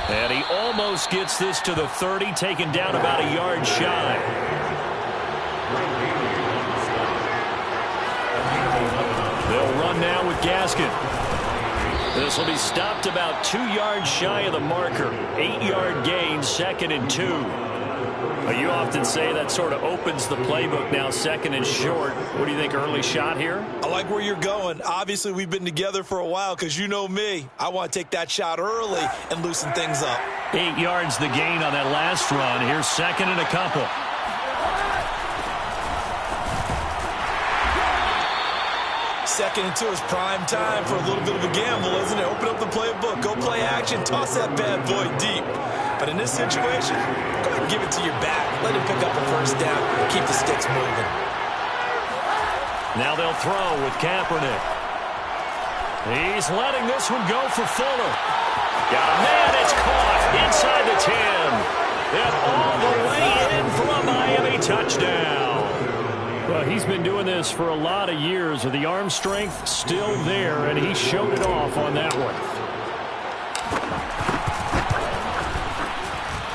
And he almost gets this to the 30, taken down about a yard shy. They'll run now with Gaskin. This will be stopped about 2 yards shy of the marker. 8-yard gain, 2nd and 2. You often say that sort of opens the playbook now, 2nd and short. What do you think, early shot here? I like where you're going. Obviously, we've been together for a while because you know me. I want to take that shot early and loosen things up. 8 yards the gain on that last run. Here's 2nd and a couple. Second and 2 is prime time for a little bit of a gamble, isn't it? Open up the playbook, go play action, toss that bad boy deep. But in this situation, go ahead and give it to your back. Let him pick up a first down. Keep the sticks moving. Now they'll throw with Kaepernick. He's letting this one go for Fuller. Got a man, it's caught inside the 10. And all the way in for a Miami touchdown. Well, he's been doing this for a lot of years with the arm strength still there, and he showed it off on that one.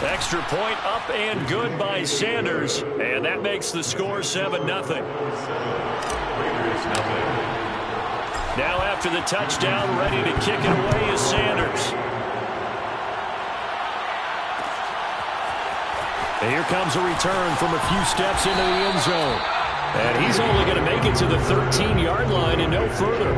Extra point up and good by Sanders, and that makes the score 7-0. Now after the touchdown, ready to kick it away is Sanders. And here comes a return from a few steps into the end zone. And he's only going to make it to the 13-yard line and no further.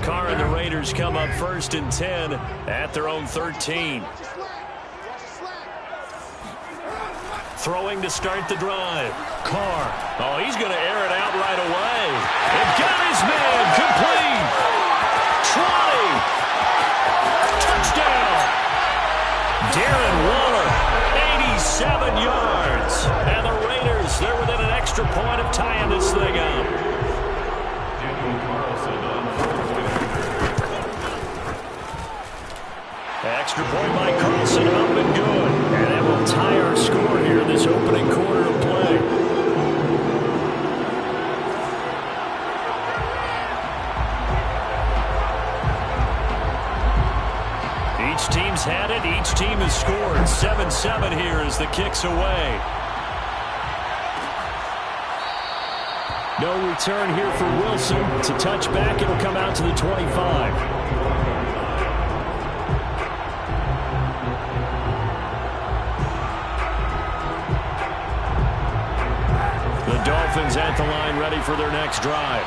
Carr and the Raiders come up 1st and 10 at their own 13. Throwing to start the drive. Carr. Oh, he's going to air it out right away. And got his man complete. 20. Touchdown. Darren Waller, 87 yards. And the Raiders, they're within an extra point of tying this thing up. Extra point by Carlson, up and good. And that will tie our score here in this opening quarter of play. Each team's had it. Each team has scored. 7-7 here as the kick's away. No return here for Wilson. To touch back, it'll come out to the 25. Dolphins at the line ready for their next drive.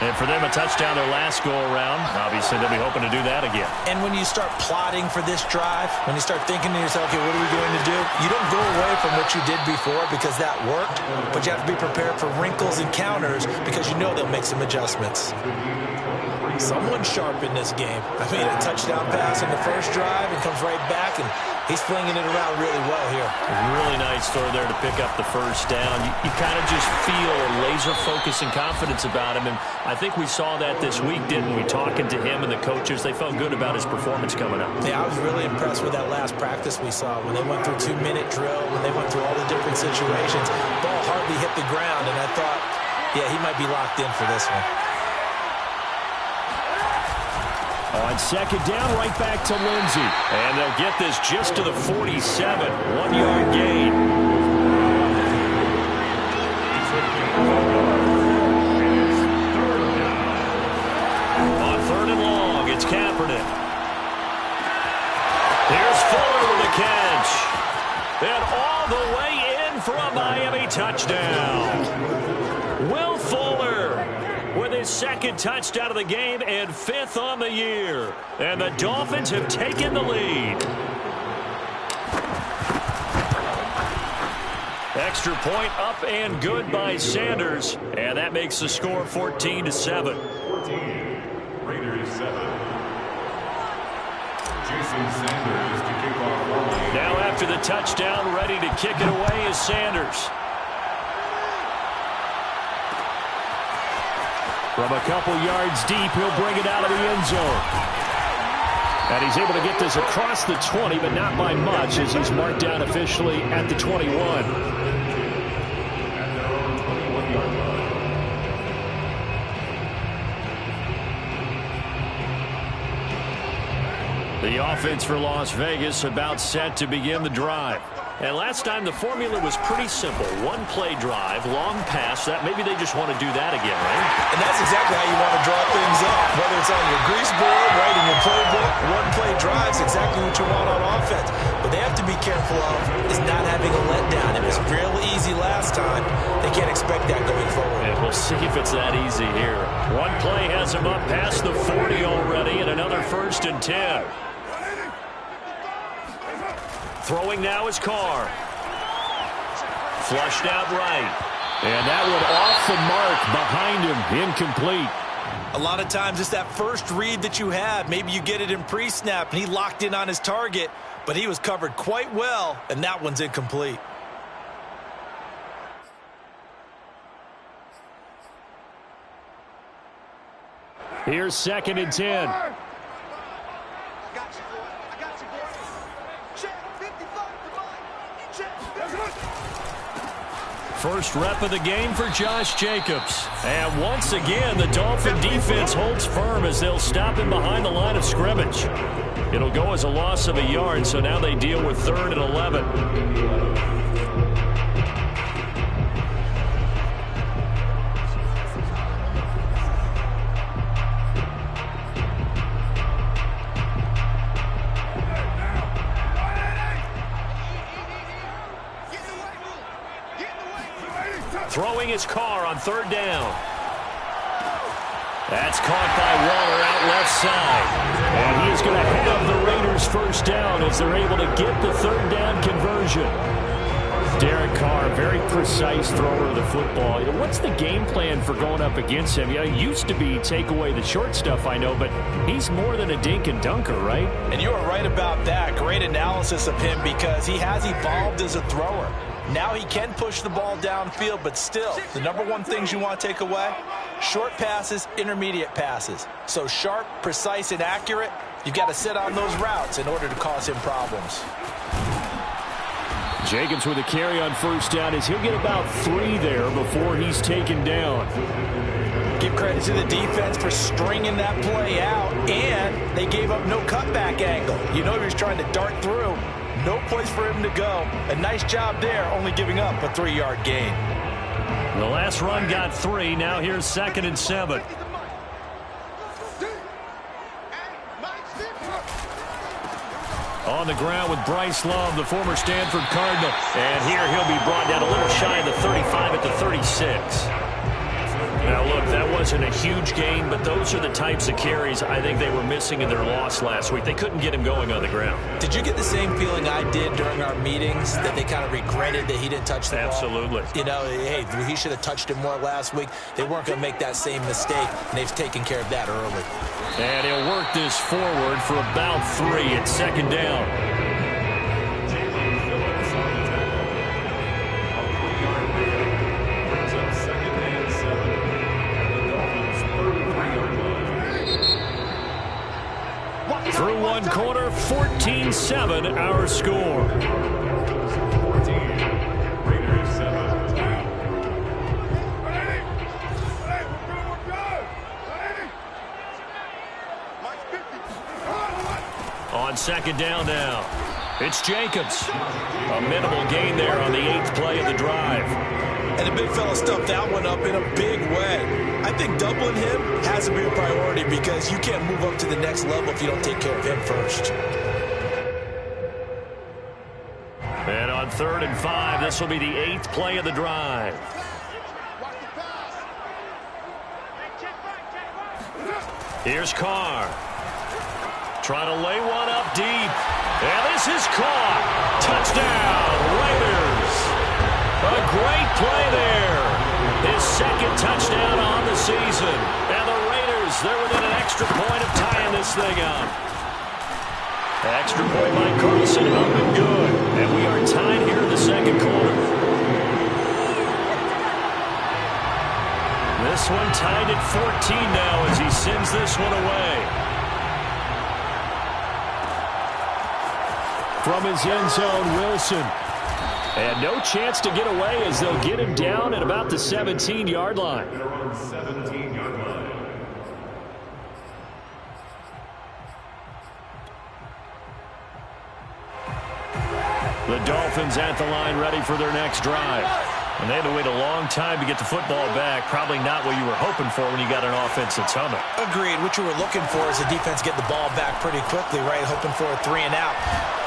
And for them, a touchdown their last go-around. Obviously, they'll be hoping to do that again. And when you start plotting for this drive, when you start thinking to yourself, okay, what are we going to do? You don't go away from what you did before because that worked, but you have to be prepared for wrinkles and counters because you know they'll make some adjustments. Someone sharp in this game. I mean, a touchdown pass on the first drive and comes right back, and he's flinging it around really well here. Really nice throw there to pick up the first down. You kind of just feel a laser focus and confidence about him, and I think we saw that this week, didn't we? Talking to him and the coaches, they felt good about his performance coming up. Yeah, I was really impressed with that last practice we saw when they went through 2-minute drill, when they went through all the different situations. Ball hardly hit the ground, and I thought, yeah, he might be locked in for this one. On second down, right back to Lindsey. And they'll get this just to the 47. 1-yard gain. On 3rd and long, it's Kaepernick. Here's Fuller with a catch. And all the way in for a Miami touchdown. Will Fuller with his 2nd touchdown of the game and 5th on the year. And the Dolphins have taken the lead. Extra point up and good by Sanders. And that makes the score 14-7. 14, Raiders 7. Jason Sanders to kick off. Now after the touchdown, ready to kick it away is Sanders. From a couple yards deep, he'll bring it out of the end zone. And he's able to get this across the 20, but not by much, as he's marked down officially at the 21. The offense for Las Vegas about set to begin the drive. And last time the formula was pretty simple. One-play drive, long pass. That maybe they just want to do that again, right? And that's exactly how you want to draw things up. Whether it's on your grease board, right in your playbook, one-play drives exactly what you want on offense. But they have to be careful of is not having a letdown. It was real easy last time. They can't expect that going forward. And we'll see if it's that easy here. One play has him up past the 40 already, and another 1st and 10. Throwing now is Carr. Flushed out right. And that one off the mark behind him. Incomplete. A lot of times it's that first read that you have. Maybe you get it in pre-snap, and he locked in on his target, but he was covered quite well, and that one's incomplete. Here's 2nd and 10. First rep of the game for Josh Jacobs. And once again, the Dolphin defense holds firm as they'll stop him behind the line of scrimmage. It'll go as a loss of a yard, so now they deal with 3rd and 11. Throwing his Carr on 3rd down. That's caught by Waller out left side. And he is going to have the Raiders 1st down as they're able to get the 3rd down conversion. Derek Carr, very precise thrower of the football. What's the game plan for going up against him? It used to be take away the short stuff, I know, but he's more than a dink and dunker, right? And you are right about that. Great analysis of him because he has evolved as a thrower. Now he can push the ball downfield, but still, the number one things you want to take away, short passes, intermediate passes. So sharp, precise, and accurate, you've got to sit on those routes in order to cause him problems. Jacobs with a carry on 1st down as he'll get about 3 there before he's taken down. Give credit to the defense for stringing that play out, and they gave up no cutback angle. You know he was trying to dart through. No place for him to go. A nice job there, only giving up a 3-yard gain. The last run got 3. Now here's 2nd and 7. On the ground with Bryce Love, the former Stanford Cardinal. And here he'll be brought down a little shy of the 35 at the 36. Now, look, that wasn't a huge gain, but those are the types of carries I think they were missing in their loss last week. They couldn't get him going on the ground. Did you get the same feeling I did during our meetings, that they kind of regretted that he didn't touch the ball? Absolutely. You know, hey, he should have touched it more last week. They weren't going to make that same mistake, and they've taken care of that early. And he'll work this forward for about 3 at 2nd down. Through one quarter, 14-7 our score. Raiders 7. On 2nd down now, it's Jacobs. A minimal gain there on the 8th play of the drive. And the big fella stuffed that one up in a big way. I think doubling him has to be a priority because you can't move up to the next level if you don't take care of him first. And on 3rd and 5, this will be the 8th play of the drive. Here's Carr. Trying to lay one up deep. And this is caught. Touchdown, Raiders. A great play there. His 2nd touchdown on the season. And the Raiders, they're within an extra point of tying this thing up. Extra point by Carlson, up and good. And we are tied here in the 2nd quarter. This one tied at 14 now as he sends this one away. from his end zone, Wilson. And no chance to get away as they'll get him down at about the 17-yard line. They're on the 17-yard line. The Dolphins at the line ready for their next drive. And they had to wait a long time to get the football back. Probably not what you were hoping for when you got an offense that's humming. Agreed. What you were looking for is the defense get the ball back pretty quickly, right? Hoping for a 3 and out.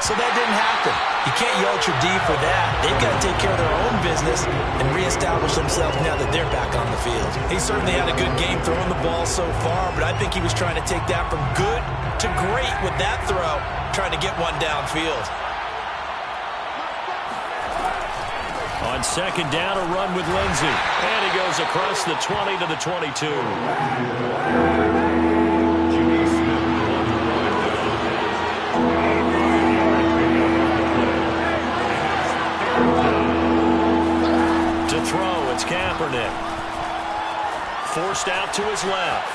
So that didn't happen. You can't yell at your D for that. They've got to take care of their own business and reestablish themselves now that they're back on the field. He certainly had a good game throwing the ball so far, but I think he was trying to take that from good to great with that throw, trying to get one downfield. On second down, a run with Lindsey. And he goes across the 20 to the 22. Jimmy Smith on the line. To throw, it's Kaepernick. Forced out to his left.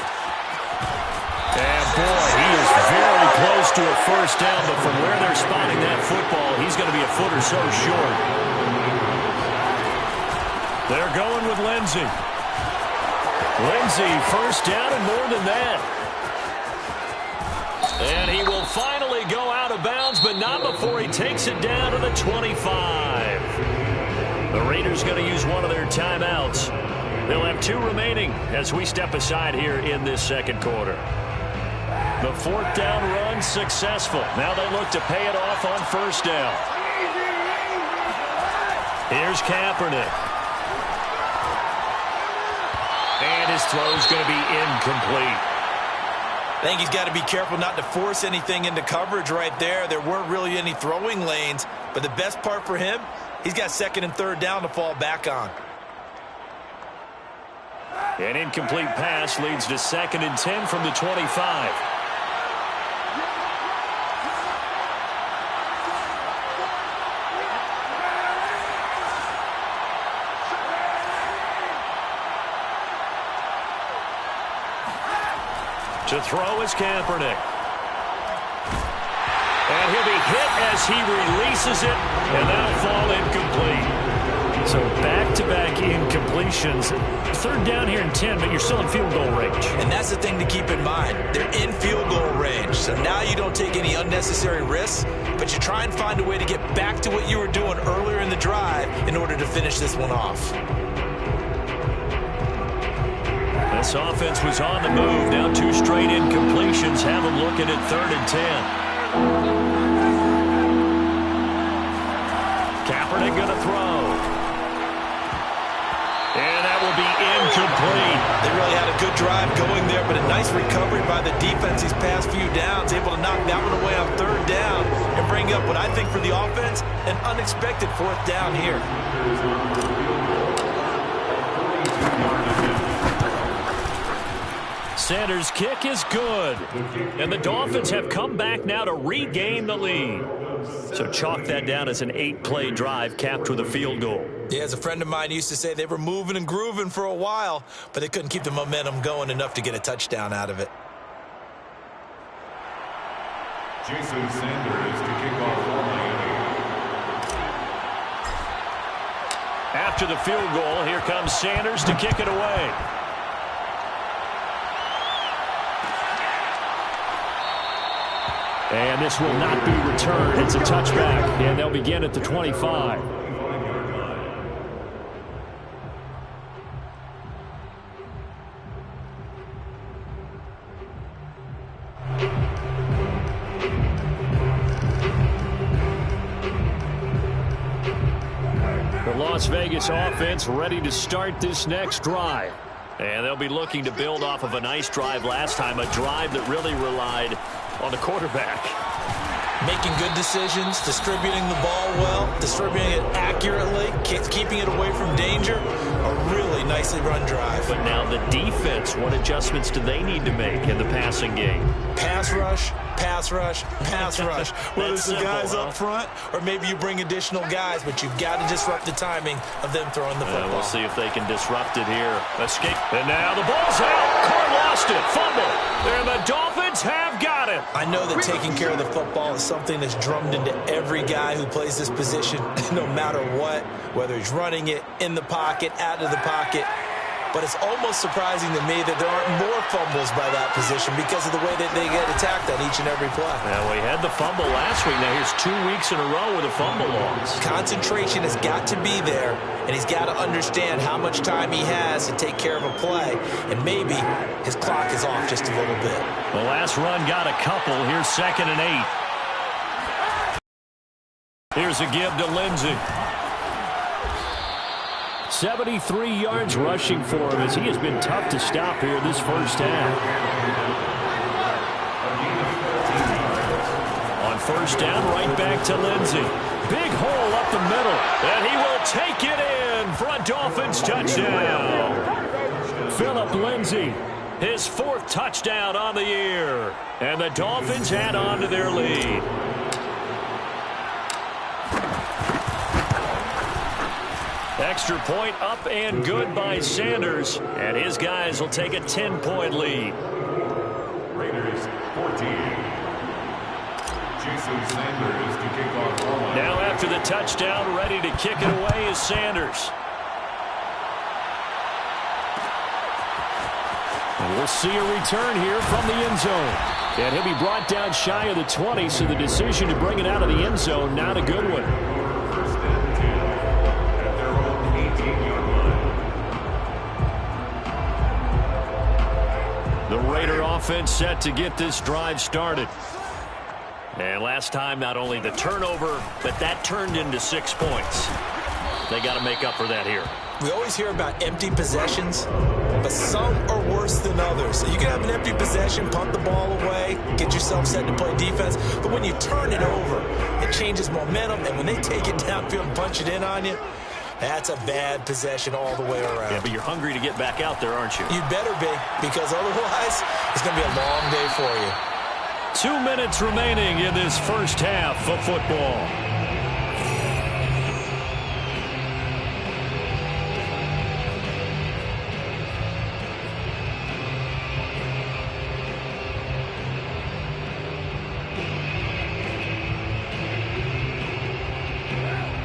And boy, he is very close to a first down, but from where they're spotting that football, he's going to be a foot or so short. They're going with Lindsey. Lindsey, first down and more than that. And he will finally go out of bounds, but not before he takes it down to the 25. The Raiders going to use one of their timeouts. They'll have 2 remaining as we step aside here in this second quarter. The fourth down run successful. Now they look to pay it off on first down. Here's Kaepernick. And his throw is going to be incomplete. I think he's got to be careful not to force anything into coverage right there. There weren't really any throwing lanes, but the best part for him, he's got second and third down to fall back on. An incomplete pass leads to second and 10 from the 25. To throw is Kaepernick. And he'll be hit as he releases it, and that'll fall incomplete. So back-to-back incompletions. Third down here in 10, but you're still in field goal range. And that's the thing to keep in mind. They're in field goal range. So now you don't take any unnecessary risks, but you try and find a way to get back to what you were doing earlier in the drive in order to finish this one off. This offense was on the move. Now 2 straight incompletions have them looking at third and 10. Kaepernick going to throw. And that will be incomplete. They really had a good drive going there, but a nice recovery by the defense these past few downs, able to knock that one away on third down and bring up what I think for the offense, an unexpected fourth down here. Sanders' kick is good. And the Dolphins have come back now to regain the lead. So chalk that down as an 8-play drive capped with a field goal. Yeah, as a friend of mine used to say, they were moving and grooving for a while, but they couldn't keep the momentum going enough to get a touchdown out of it. Jason Sanders to kick off for Miami. After the field goal, here comes Sanders to kick it away. And this will not be returned. It's a touchback, and they'll begin at the 25. The Las Vegas offense ready to start this next drive. And they'll be looking to build off of a nice drive last time, a drive that really relied on the quarterback. Making good decisions, distributing the ball well, distributing it accurately, keeping it away from danger. A really nicely run drive. But now the defense, what adjustments do they need to make in the passing game? Pass rush, pass rush, pass rush. Whether it's the guys up front or maybe you bring additional guys, but you've got to disrupt the timing of them throwing the football. We'll see if they can disrupt it here. Escape. And now the ball's out. Carr lost it. Fumble. And the Dolphins have got it. I I know that taking care of the football is something that's drummed into every guy who plays this position, no matter what, whether he's running it, in the pocket, out of the pocket. But it's almost surprising to me that there aren't more fumbles by that position because of the way that they get attacked on each and every play. Well, we had the fumble last week. Now here's 2 weeks in a row with a fumble loss. Concentration has got to be there, and he's got to understand how much time he has to take care of a play, and maybe his clock is off just a little bit. The last run got a couple. Here's 2nd and 8. Here's a give to Lindsey. 73 yards rushing for him as he has been tough to stop here this first half. On first down, right back to Lindsey. Big hole up the middle, and he will take it in for a Dolphins touchdown. Phillip Lindsey, his 4th touchdown on the year, and the Dolphins add on to their lead. Extra point up and good by Sanders, and his guys will take a 10-point lead. Raiders 14. Jason Sanders to kick off. Now after the touchdown, ready to kick it away is Sanders. And we'll see a return here from the end zone. And he'll be brought down shy of the 20, so the decision to bring it out of the end zone, not a good one. First and 10 at their own 18-yard line. The Raider offense set to get this drive started. And last time, not only the turnover, but that turned into 6 points. They got to make up for that here. We always hear about empty possessions, but some are worse than others. So you can have an empty possession, punt the ball away, get yourself set to play defense, but when you turn it over, it changes momentum, and when they take it downfield and punch it in on you, that's a bad possession all the way around. Yeah, but you're hungry to get back out there, aren't you? You'd better be, because otherwise it's going to be a long day for you. 2 minutes remaining in this first half of football.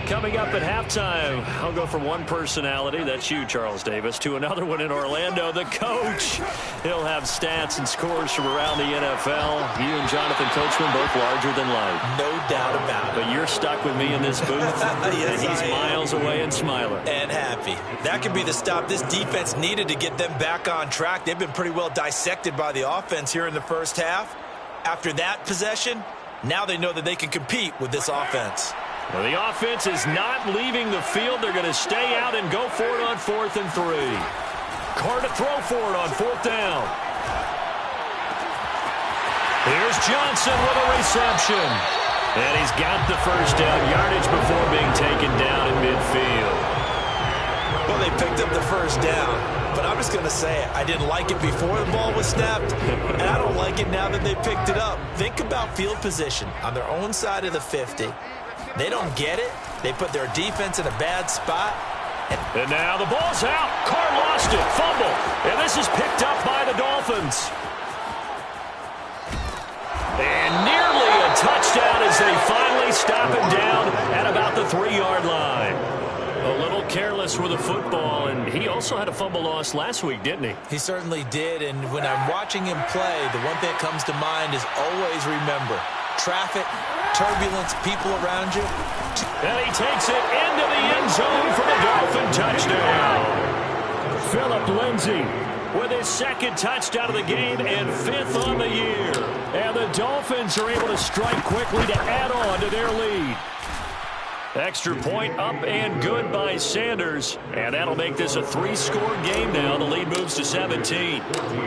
Coming up at halftime, I'll go from one personality, that's you, Charles Davis, to another one in Orlando, the coach. He'll have stats and scores from around the NFL. You and Jonathan Coachman both larger than life. No doubt about it. But you're stuck with me in this booth, Yes, and he's miles away and smiling. And happy. That could be the stop this defense needed to get them back on track. They've been pretty well dissected by the offense here in the first half. After that possession, now they know that they can compete with this offense. Well, the offense is not leaving the field. They're going to stay out and go for it on 4th and 3. Carr to throw for it on 4th down. Here's Johnson with a reception. And he's got the first down yardage before being taken down in midfield. Well, they picked up the first down, but I'm just going to say it. I didn't like it before the ball was snapped, and I don't like it now that they picked it up. Think about field position on their own side of the 50. They don't get it. They put their defense in a bad spot. And now the ball's out. Carr lost it. Fumble. And this is picked up by the Dolphins. And nearly a touchdown as they finally stop him down at about the 3-yard line. A little careless with the football, and he also had a fumble loss last week, didn't he? He certainly did, and when I'm watching him play, the one thing that comes to mind is always remember, traffic, turbulence, people around you. And he takes it into the end zone for the Dolphin touchdown. Phillip Lindsey with his 2nd touchdown of the game and 5th on the year. And the Dolphins are able to strike quickly to add on to their lead. Extra point up and good by Sanders. And that'll make this a 3-score game now. The lead moves to 17.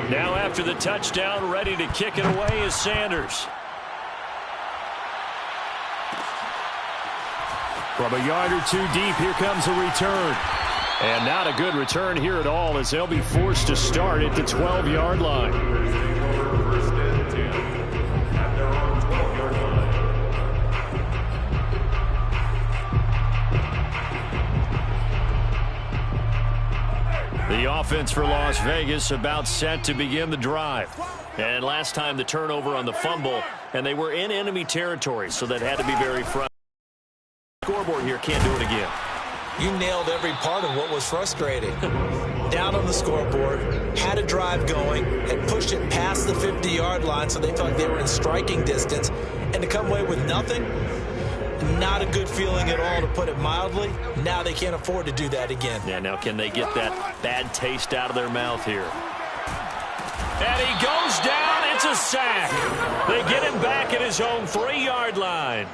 Now after the touchdown, ready to kick it away is Sanders. From a yard or 2 deep, here comes a return. And not a good return here at all as they'll be forced to start at the 12-yard line. First and 10 at their own 12-yard line. The offense for Las Vegas about set to begin the drive. And last time the turnover on the fumble, and they were in enemy territory, so that had to be very frustrating. Scoreboard here can't do it again. You nailed every part of what was frustrating. Down on the scoreboard, had a drive going, had pushed it past the 50-yard line so they felt like they were in striking distance, and to come away with nothing, not a good feeling at all, to put it mildly. Now they can't afford to do that again. Yeah, now can they get that bad taste out of their mouth here? And he goes down. It's a sack. They get him back at his own 3-yard line.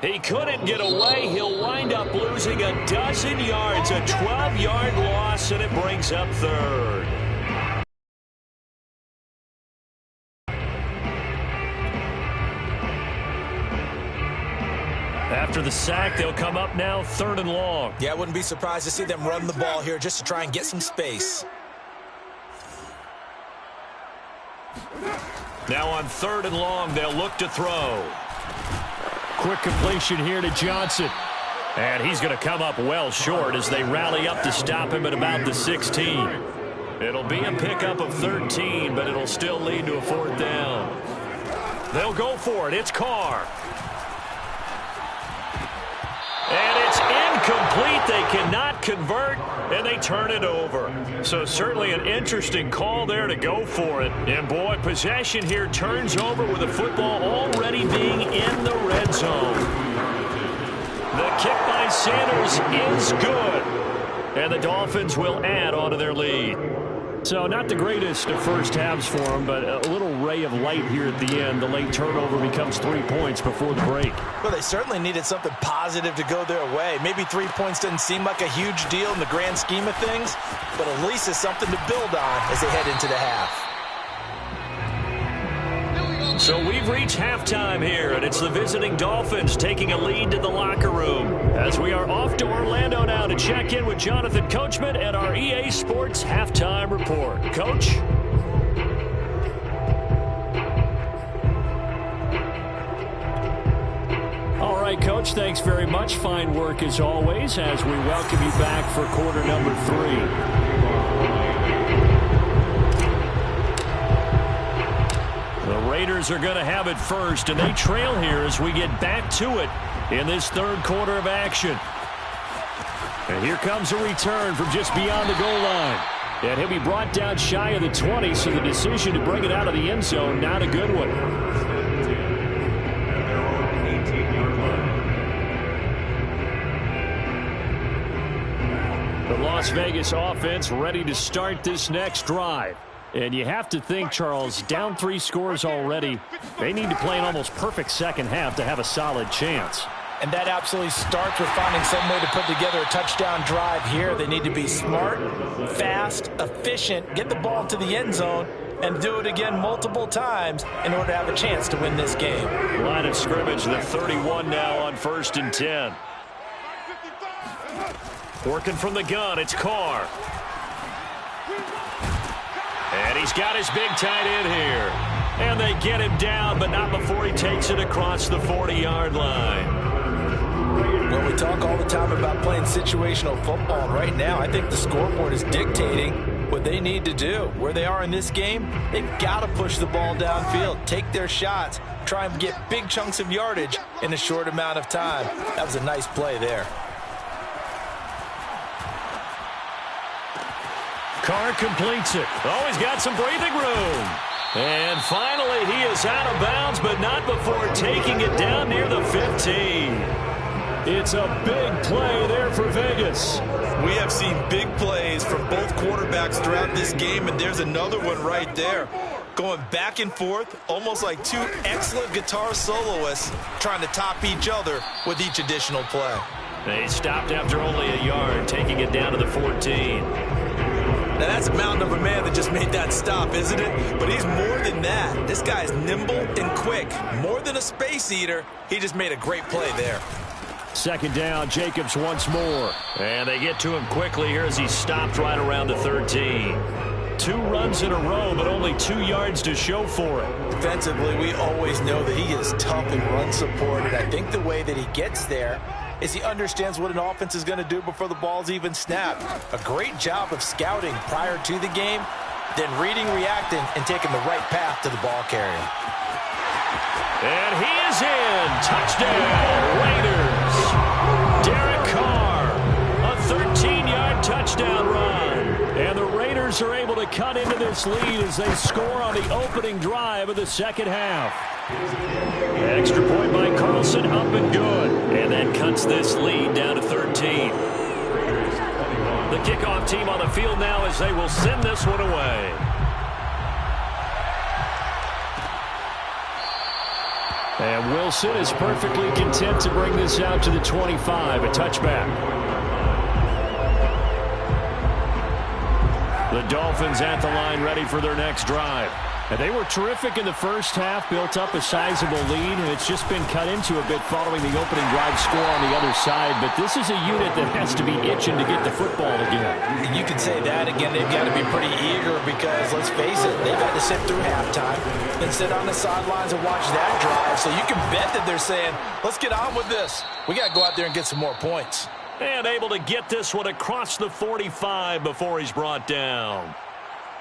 He couldn't get away. He'll wind up losing a dozen yards, a 12-yard loss, and it brings up third. After the sack, they'll come up now 3rd and long. Yeah, I wouldn't be surprised to see them run the ball here just to try and get some space. Now on 3rd and long, they'll look to throw. Quick completion here to Johnson. And he's going to come up well short as they rally up to stop him at about the 16. It'll be a pickup of 13, but it'll still lead to a 4th down. They'll go for it. It's Carr. And it's incomplete. They cannot convert, and they turn it over. So certainly an interesting call there to go for it. And, boy, possession here turns over with the football already being in the red zone. The kick by Sanders is good, and the Dolphins will add on to their lead. So not the greatest of first halves for them, but a little ray of light here at the end. The late turnover becomes 3 points before the break. Well, they certainly needed something positive to go their way. Maybe 3 points doesn't seem like a huge deal in the grand scheme of things, but at least it's something to build on as they head into the half. So we've reached halftime here, and it's the visiting Dolphins taking a lead to the locker room as we are off to Orlando now to check in with Jonathan Coachman and our EA Sports Halftime Report. Coach? All right, Coach, thanks very much. Fine work as always as we welcome you back for quarter number 3. The Raiders are going to have it first, and they trail here as we get back to it in this 3rd quarter of action. And here comes a return from just beyond the goal line. And he'll be brought down shy of the 20, so the decision to bring it out of the end zone, not a good one. The Las Vegas offense ready to start this next drive. And you have to think, Charles, down 3 scores already. They need to play an almost perfect second half to have a solid chance. And that absolutely starts with finding some way to put together a touchdown drive here. They need to be smart, fast, efficient, get the ball to the end zone, and do it again multiple times in order to have a chance to win this game. Line of scrimmage, the 31 now on 1st and 10. Working from the gun, it's Carr. And he's got his big tight end here. And they get him down, but not before he takes it across the 40-yard line. Well, we talk all the time about playing situational football. Right now, I think the scoreboard is dictating what they need to do. Where they are in this game, they've got to push the ball downfield, take their shots, try and get big chunks of yardage in a short amount of time. That was a nice play there. Carr completes it. Oh, he's got some breathing room. And finally, he is out of bounds, but not before taking it down near the 15. It's a big play there for Vegas. We have seen big plays from both quarterbacks throughout this game, and there's another one right there. Going back and forth, almost like 2 excellent guitar soloists trying to top each other with each additional play. They stopped after only a yard, taking it down to the 14. Now, that's a mountain of a man that just made that stop, isn't it? But he's more than that. This guy's nimble and quick. More than a space eater, he just made a great play there. 2nd down, Jacobs once more. And they get to him quickly here as he stopped right around the 13. 2 runs in a row, but only 2 yards to show for it. Defensively, we always know that he is tough in run support, and I think the way that he gets there is he understands what an offense is going to do before the ball's even snapped. A great job of scouting prior to the game, then reading, reacting, and taking the right path to the ball carrier. And he is in. Touchdown, Raiders. Derek Carr, a 13-yard touchdown run. And the Raiders are able to cut into this lead as they score on the opening drive of the second half. Extra point by Carlson, up and good. And that cuts this lead down to 13. The kickoff team on the field now as they will send this one away. And Wilson is perfectly content to bring this out to the 25, a touchback. The Dolphins at the line ready for their next drive. And they were terrific in the first half, built up a sizable lead, and it's just been cut into a bit following the opening drive score on the other side. But this is a unit that has to be itching to get the football again. And you can say that again. They've got to be pretty eager because, let's face it, they've had to sit through halftime and sit on the sidelines and watch that drive. So you can bet that they're saying, let's get on with this. We got to go out there and get some more points. And able to get this one across the 45 before he's brought down.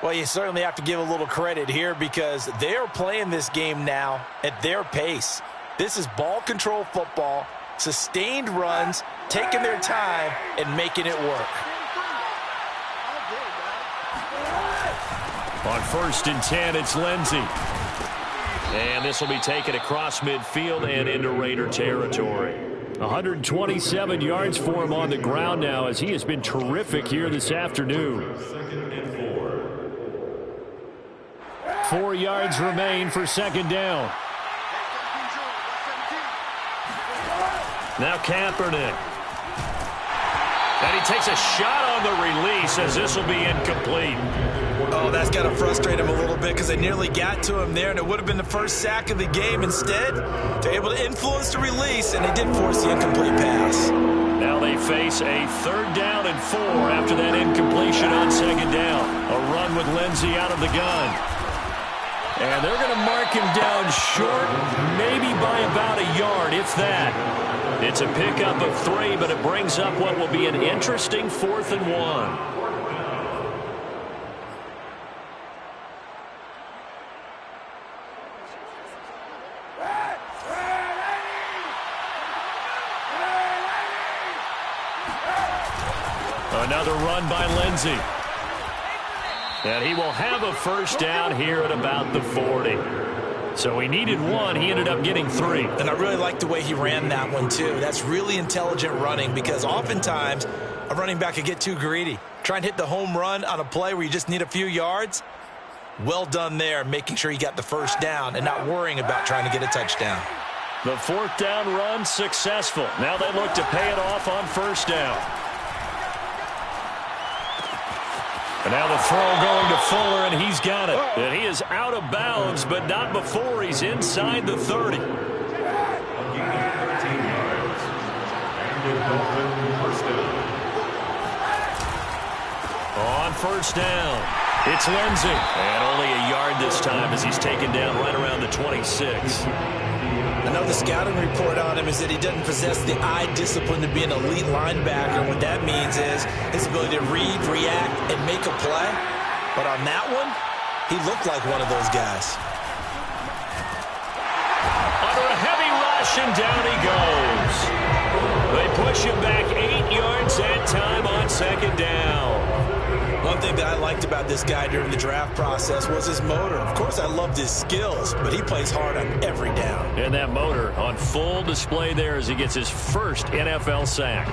Well, you certainly have to give a little credit here because they're playing this game now at their pace. This is ball control football, sustained runs, taking their time, and making it work. On 1st and 10, it's Lindsey. And this will be taken across midfield and into Raider territory. 127 yards for him on the ground now as he has been terrific here this afternoon. 4 yards remain for second down. Now Kaepernick. And he takes a shot on the release as this will be incomplete. Oh, that's got to frustrate him a little bit because they nearly got to him there, and it would have been the first sack of the game. Instead, they're able to influence the release, and they did force the incomplete pass. Now they face a 3rd down and 4 after that incompletion on second down. A run with Lindsey out of the gun. And they're going to mark him down short, maybe by about a yard, if that. It's a pickup of 3, but it brings up what will be an interesting 4th and 1. Another run by Lindsey. And he will have a first down here at about the 40. So he needed 1. He ended up getting 3. And I really like the way he ran that one, too. That's really intelligent running because oftentimes a running back could get too greedy. Try and hit the home run on a play where you just need a few yards. Well done there, making sure he got the first down and not worrying about trying to get a touchdown. The 4th down run successful. Now they look to pay it off on 1st down. And now the throw going to Fuller, and he's got it. And he is out of bounds, but not before he's inside the 30. On 13 yards. And On 1st down, it's Lindsey. And only a yard this time as he's taken down right around the 26. I know the scouting report on him is that he doesn't possess the eye discipline to be an elite linebacker. And what that means is his ability to read, react, and make a play. But on that one, he looked like one of those guys. Under a heavy rush, and down he goes. They push him back 8 yards that time on second down. One thing that I liked about this guy during the draft process was his motor. Of course, I loved his skills, but he plays hard on every down. And that motor on full display there as he gets his first NFL sack.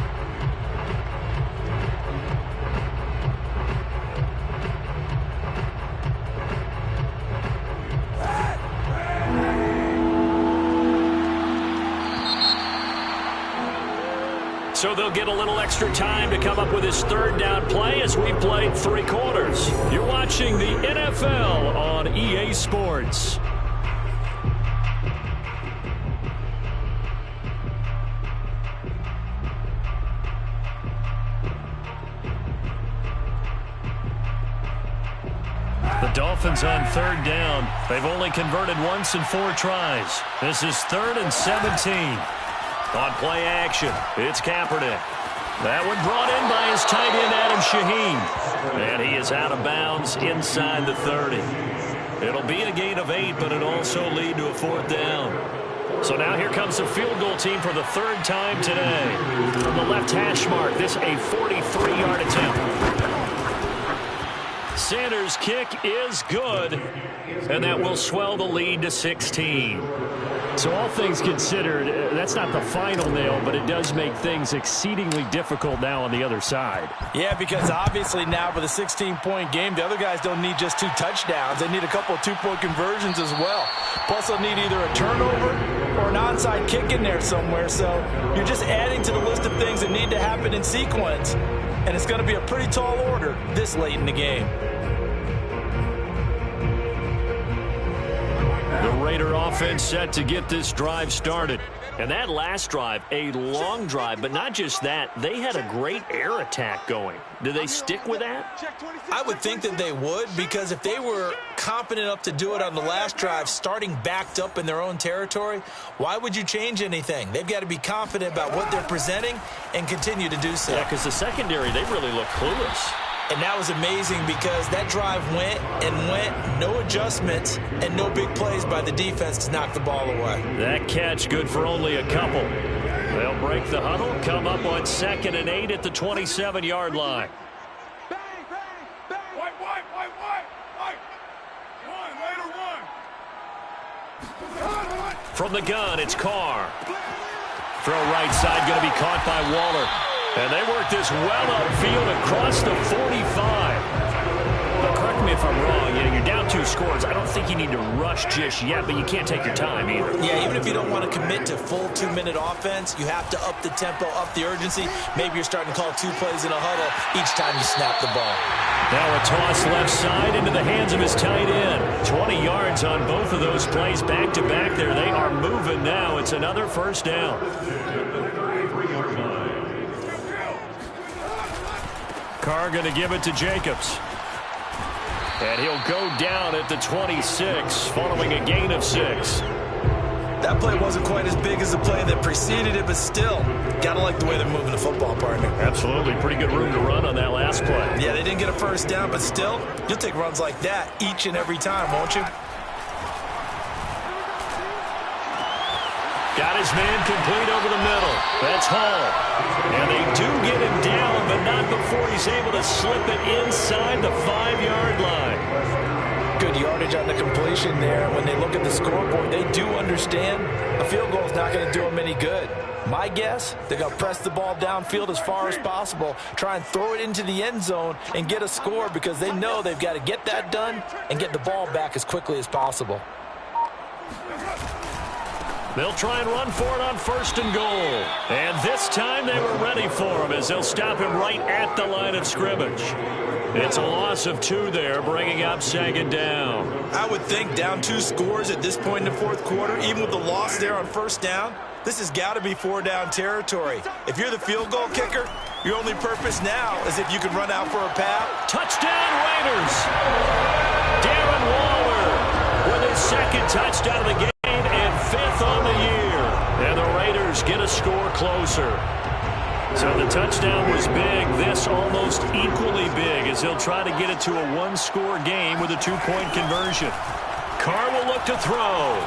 So they'll get a little extra time to come up with his 3rd down play as we've played 3 quarters. You're watching the NFL on EA Sports. The Dolphins on 3rd down. They've only converted once in 4 tries. This is 3rd and 17. On play action, it's Kaepernick. That one brought in by his tight end, Adam Shaheen. And he is out of bounds inside the 30. It'll be a gain of 8, but it'll also lead to a 4th down. So now here comes the field goal team for the 3rd time today. From the left hash mark, this a 43-yard attempt. Sanders' kick is good, and that will swell the lead to 16. So all things considered, that's not the final nail, but it does make things exceedingly difficult now on the other side. Yeah, because obviously now with a 16-point game, the other guys don't need just 2 touchdowns. They need a couple of 2-point conversions as well. Plus they'll need either a turnover or an onside kick in there somewhere. So you're just adding to the list of things that need to happen in sequence. And it's going to be a pretty tall order this late in the game. The Raider offense set to get this drive started. And that last drive, a long drive, but not just that. They had a great air attack going. Do they stick with that? I would think that they would, because if they were confident enough to do it on the last drive, starting backed up in their own territory, why would you change anything? They've got to be confident about what they're presenting and continue to do so. Yeah, because the secondary, they really look clueless. And that was amazing because that drive went and went, no adjustments and no big plays by the defense to knock the ball away. That catch good for only a couple. They'll break the huddle, come up on 2nd and 8 at the 27-yard line. Bang, bang, bang. White. Run. From the gun, it's Carr. Throw right side, going to be caught by Waller. And they work this well upfield across the 45. But correct me if I'm wrong, you're down 2 scores. I don't think you need to rush just yet, but you can't take your time either. Yeah, even if you don't want to commit to full 2-minute offense, you have to up the tempo, up the urgency. Maybe you're starting to call 2 plays in a huddle each time you snap the ball. Now a toss left side into the hands of his tight end. 20 yards on both of those plays back-to-back there. They are moving now. It's another 1st down. Carr going to give it to Jacobs. And he'll go down at the 26, following a gain of 6. That play wasn't quite as big as the play that preceded it, but still, got to like the way they're moving the football, partner. Absolutely. Pretty good room to run on that last play. Yeah, they didn't get a 1st down, but still, you'll take runs like that each and every time, won't you? Got his man complete over the middle. That's Hall. And they do get him down, but not before he's able to slip it inside the 5-yard line. Good yardage on the completion there. When they look at the scoreboard, they do understand a field goal is not going to do them any good. My guess, they're going to press the ball downfield as far as possible, try and throw it into the end zone and get a score because they know they've got to get that done and get the ball back as quickly as possible. They'll try and run for it on 1st and goal. And this time they were ready for him as they'll stop him right at the line of scrimmage. It's a loss of 2 there, bringing up 2nd down. I would think down 2 scores at this point in the 4th quarter, even with the loss there on 1st down, this has got to be 4-down territory. If you're the field goal kicker, your only purpose now is if you can run out for a pass. Touchdown Raiders! Darren Waller with his 2nd touchdown of the game. 5th on the year. And the Raiders get a score closer. So the touchdown was big. This almost equally big as he'll try to get it to a 1-score game with a 2-point conversion. Carr will look to throw.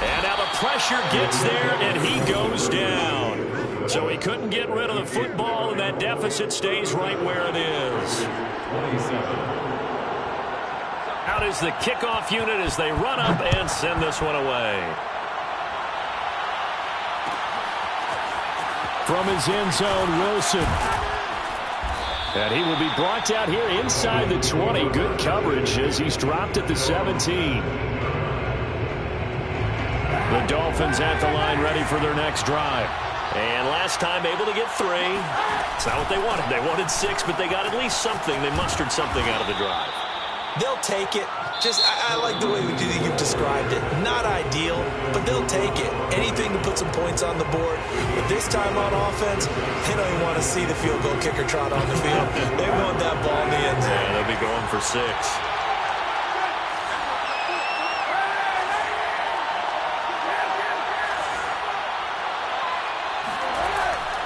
And now the pressure gets there, and he goes down. So he couldn't get rid of the football, and that deficit stays right where it is. Out is the kickoff unit as they run up and send this one away. From his end zone, Wilson. And he will be brought out here inside the 20. Good coverage as he's dropped at the 17. The Dolphins at the line ready for their next drive. And last time able to get 3. It's not what they wanted. They wanted 6, but they got at least something. They mustered something out of the drive. They'll take it. I like the way you've described it. Not ideal, but they'll take it. Anything to put some points on the board. But this time on offense, they don't even want to see the field goal kicker trot on the field. They want that ball in the end zone. Yeah, they'll be going for 6.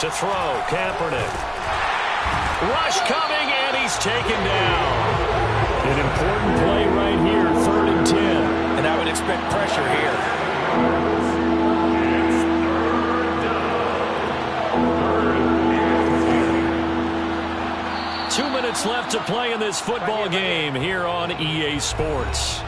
To throw, Kaepernick. Rush coming, and he's taken down. An important play right here, 3rd and 10. And I would expect pressure here. 2 minutes left to play in this football game here on EA Sports.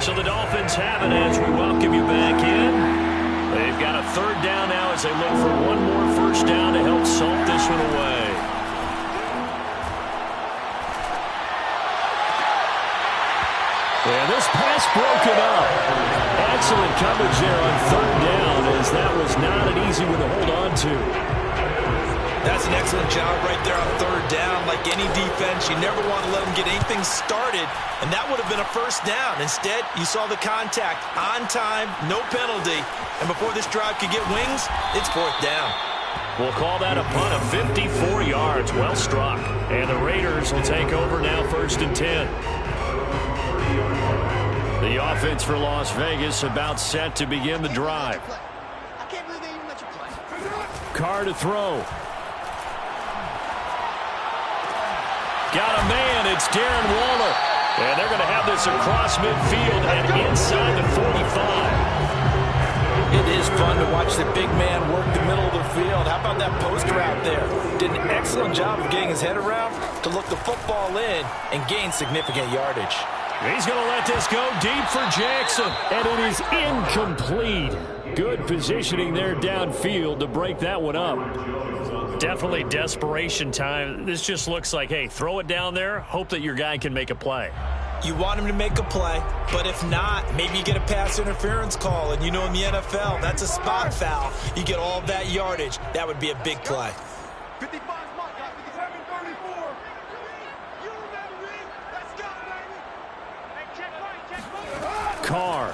So the Dolphins have it as we welcome you back in. They've got a 3rd down now as they look for one more first down to help salt this one away. And this pass broken up. Excellent coverage there on 3rd down, as that was not an easy one to hold on to. That's an excellent job right there on 3rd down. Like any defense, you never want to let them get anything started, and that would have been a first down. Instead, you saw the contact on time, no penalty, and before this drive could get wings, it's 4th down. We'll call that a punt of 54 yards. Well struck. And the Raiders will take over now, 1st and 10. The offense for Las Vegas about set to begin the drive. Carr to throw. Got a man. It's Darren Waller. And they're going to have this across midfield and inside the 45. It is fun to watch the big man work the middle of the field. How about that post route there? Did an excellent job of getting his head around to look the football in and gain significant yardage. He's going to let this go deep for Jackson. And it is incomplete. Good positioning there downfield to break that one up. Definitely desperation time. This just looks like, hey, throw it down there, hope that your guy can make a play. You want him to make a play, but if not, maybe you get a pass interference call, and you know in the NFL, that's a spot foul. You get all of that yardage. That would be a big play. 55 mark, 57-34. You remember it? Let's go, baby. Hey, check right. Carr.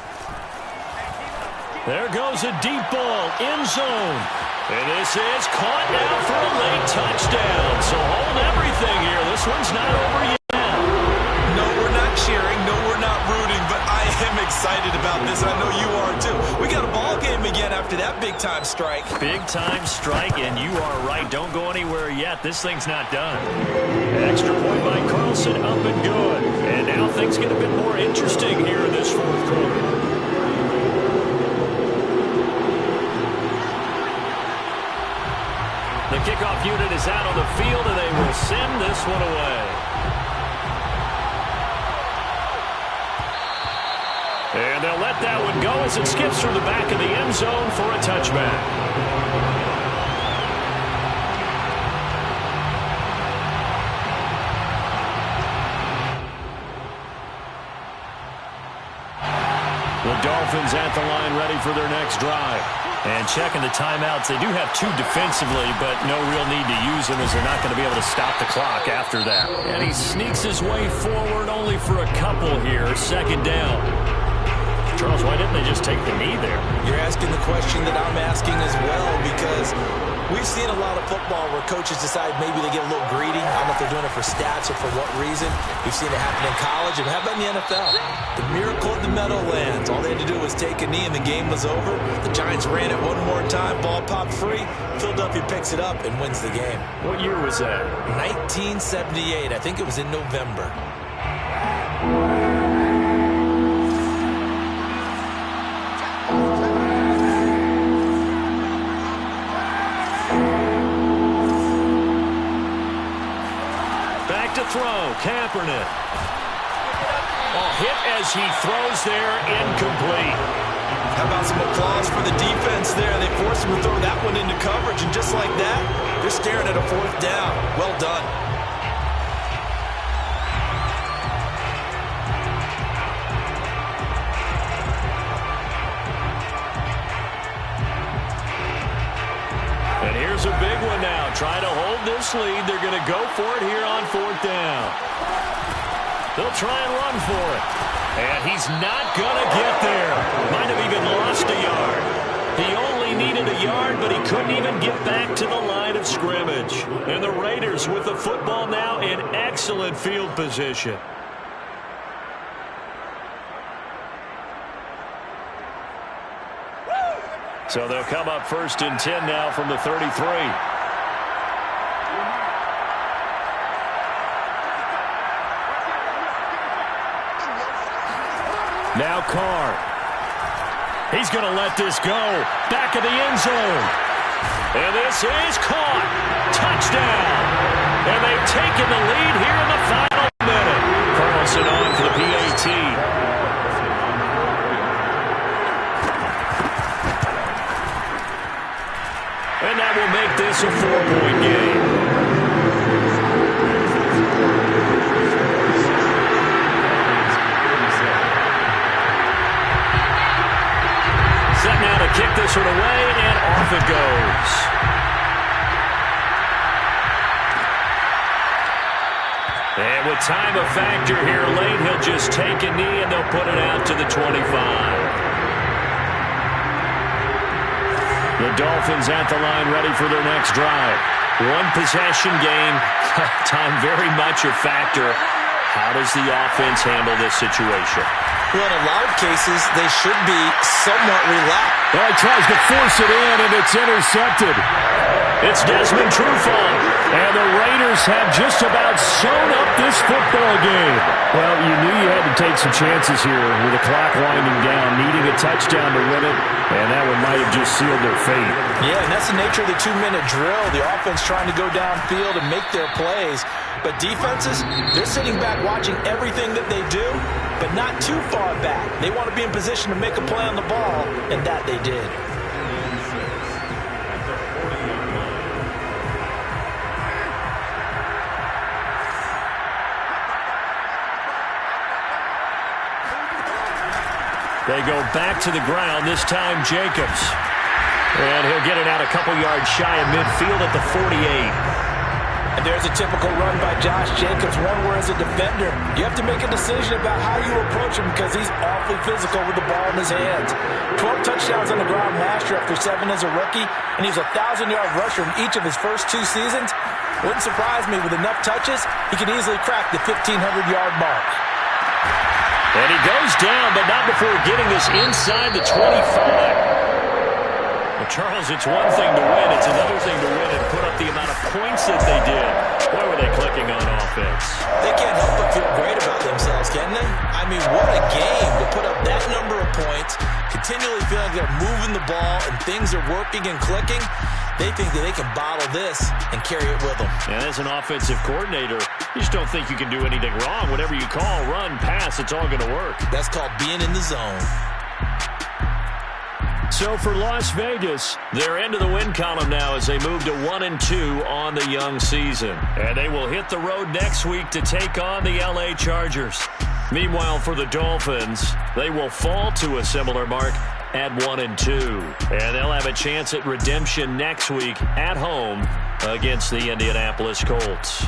There goes a deep ball, end zone. And this is caught now for a late touchdown. So hold everything here. This one's not over yet. No, we're not cheering. No, we're not rooting. But I am excited about this. I know you are, too. We got a ball game again after that big-time strike. Big-time strike, and you are right. Don't go anywhere yet. This thing's not done. Extra point by Carlson, up and good. And now things get a bit more interesting here in this 4th quarter. The kickoff unit is out on the field, and they will send this one away. And they'll let that one go as it skips through the back of the end zone for a touchback. The Dolphins at the line ready for their next drive. And checking the timeouts. They do have 2 defensively, but no real need to use them as they're not going to be able to stop the clock after that. And he sneaks his way forward only for a couple here. 2nd down. Charles, why didn't they just take the knee there? You're asking the question that I'm asking as well, because we've seen a lot of football where coaches decide maybe they get a little greedy. I don't know if they're doing it for stats or for what reason. We've seen it happen in college, and how about in the NFL? The miracle of the Meadowlands. All they had to do was take a knee, and the game was over. The Giants ran it one more time. Ball popped free. Philadelphia picks it up and wins the game. What year was that? 1978. I think it was in November. To throw, Kaepernick. Hit as he throws there, incomplete. How about some applause for the defense there? They forced him to throw that one into coverage, and just like that, they're staring at a 4th down. Well done. And here's a big one now. Trying to hold this lead. They're going to go for it here on 4th down. They'll try and run for it. And he's not going to get there. Might have even lost a yard. He only needed a yard, but he couldn't even get back to the line of scrimmage. And the Raiders with the football now in excellent field position. So they'll come up 1st and 10 now from the 33. Now Carr. He's going to let this go. Back of the end zone. And this is caught. Touchdown. And they've taken the lead here in the final minute. Carlson on for the PAT. And that will make this a 4-point game. Set now to kick this one away, and off it goes. And with time a factor here late, he'll just take a knee, and they'll put it out to the 25. The Dolphins at the line ready for their next drive. One possession game. Time very much a factor. How does the offense handle this situation? Well, in a lot of cases, they should be somewhat relaxed. Well, he tries to force it in, and it's intercepted. It's Desmond Trufant. And the Raiders have just about sewn up this football game. Well, you knew you had to take some chances here with the clock winding down, needing a touchdown to win it, and that one might have just sealed their fate. Yeah, and that's the nature of the 2-minute drill. The offense trying to go downfield and make their plays. But defenses, they're sitting back watching everything that they do, but not too far back. They want to be in position to make a play on the ball, and that they did. They go back to the ground, this time Jacobs. And he'll get it out a couple yards shy of midfield at the 48. And there's a typical run by Josh Jacobs, one where as a defender, you have to make a decision about how you approach him because he's awfully physical with the ball in his hands. 12 touchdowns on the ground last year after 7 as a rookie, and he's a 1,000-yard rusher in each of his first 2 seasons. Wouldn't surprise me with enough touches, he could easily crack the 1,500-yard mark. And he goes down, but not before getting this inside the 25. Well, Charles, it's one thing to win. It's another thing to win and put up the amount of points that they did. Boy, were they clicking on offense. They can't help but feel great about themselves, can they? I mean, what a game to put up that number of points, continually feeling they're moving the ball and things are working and clicking. They think that they can bottle this and carry it with them. And as an offensive coordinator, you just don't think you can do anything wrong. Whatever you call, run, pass, it's all going to work. That's called being in the zone. So for Las Vegas, they're into the win column now as they move to 1-2 on the young season. And they will hit the road next week to take on the LA Chargers. Meanwhile, for the Dolphins, they will fall to a similar mark at 1-2. And they'll have a chance at redemption next week at home against the Indianapolis Colts.